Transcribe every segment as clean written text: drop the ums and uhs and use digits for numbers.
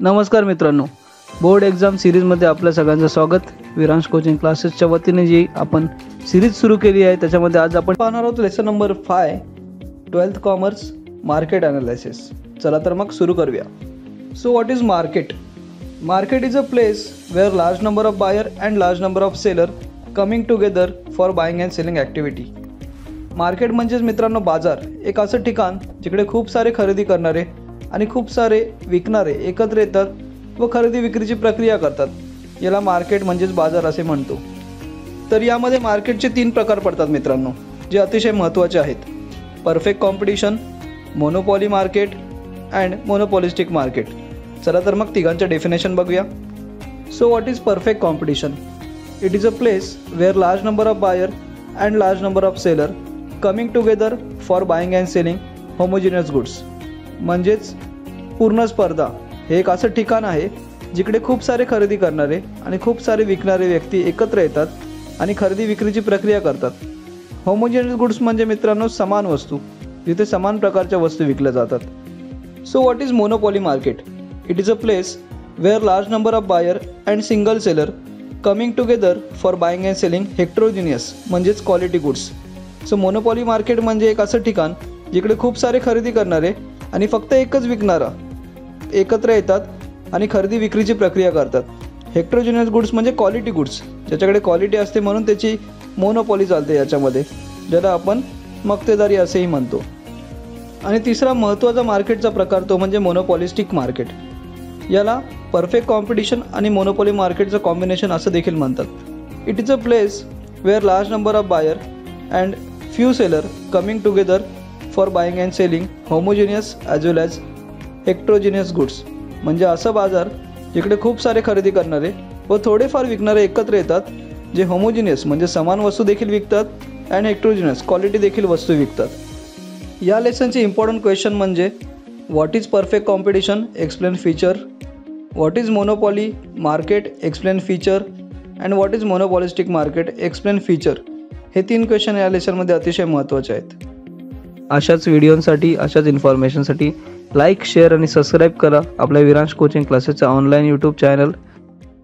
नमस्कार मित्रांनो, board exam सिरीजमध्ये आपल्या सगळ्यांचं स्वागत। विरांश कोचिंग क्लासेसच्या वतीने जी आपण सिरीज सुरू केली आहे त्याच्यामध्ये आज आपण पाहणार आहोत lesson number 5 12th commerce market analysis. चला तर मग सुरू करूया। So what is market? Market is a place where large number of buyer and large number of seller coming together for buying and selling activity. Market म्हणजेच मित्रांनो बाजार, एक असं ठिकाण जिकडे खूप सारे खरेदी करणारे आणि खूप सारे विकणारे एकत्र येतात व खरेदी विक्रीची प्रक्रिया करतात। याला मार्केट म्हणजेच बाजार असे म्हणतो। तर यामध्ये मार्केटचे 3 प्रकार पडतात मित्रांनो, जे अतिशय महत्त्वाचे आहेत। Perfect competition, monopoly market and monopolistic market. चला तर मग तिघांचे डेफिनेशन बघूया। So what is perfect competition? It is a place where large number of buyer and large number of seller coming together for buying and selling homogeneous goods. म्हणजेच पूर्ण स्पर्धा हे एक असं ठिकाण आहे जिकडे खूप सारे खरेदी करणारे आणि खूप सारे विकणारे व्यक्ती एकत्र येतात आणि खरेदी विक्रीची प्रक्रिया करतात। होमोजिनियस गुड्स म्हणजे मित्रांनो समान वस्तू, जिथे समान प्रकारच्या वस्तू विकल्या जातात। So what is monopoly market? It is a place where large number of buyer and single seller coming together for buying and selling heterogeneous म्हणजेच quality goods. So monopoly market म्हणजे एक असं ठिकाण जिकडे खूप सारे खरेदी करणारे आणि फक्त एकच विकणारा एकत्र येतात आणि खरेदी विक्रीची प्रक्रिया करतात। हेक्ट्रोजिनियस गुड्स म्हणजे क्वालिटी गुड्स, ज्याच्याकडे क्वालिटी असते म्हणून त्याची मोनोपॉली चालते याच्यामध्ये, ज्याला आपण मक्तेदारी असेही म्हणतो। आणि तिसरा महत्त्वाचा मार्केटचा प्रकार तो म्हणजे मोनोपॉलिस्टिक मार्केट। याला परफेक्ट कॉम्पिटिशन आणि मोनोपॉली मार्केटचं कॉम्बिनेशन असं देखील म्हणतात। It is a place where large number of buyer and few seller coming together for buying and selling homogeneous as well as heterogeneous goods. म्हणजे असं बाजार जिकडे खूप सारे खरेदी करणारे व थोडेफार विकणारे एकत्र येतात, जे होमोजिनियस म्हणजे समान वस्तू देखील विकतात अँड हेक्ट्रोजिनियस क्वालिटी देखील वस्तू विकतात। या लेसनचे इम्पॉर्टंट क्वेश्चन म्हणजे what is perfect competition, explain feature, what is monopoly market, explain feature and what is monopolistic market, explain feature. हे 3 क्वेश्चन या लेसनमध्ये अतिशय महत्त्वाचे आहेत। अशाच व्हिडिओंसाठी, अशाच इन्फॉर्मेशनसाठी लाईक, शेअर आणि सबस्क्राईब करा आपल्या विरांश कोचिंग क्लासेसचा ऑनलाईन यूट्यूब चॅनल।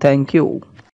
थँक्यू।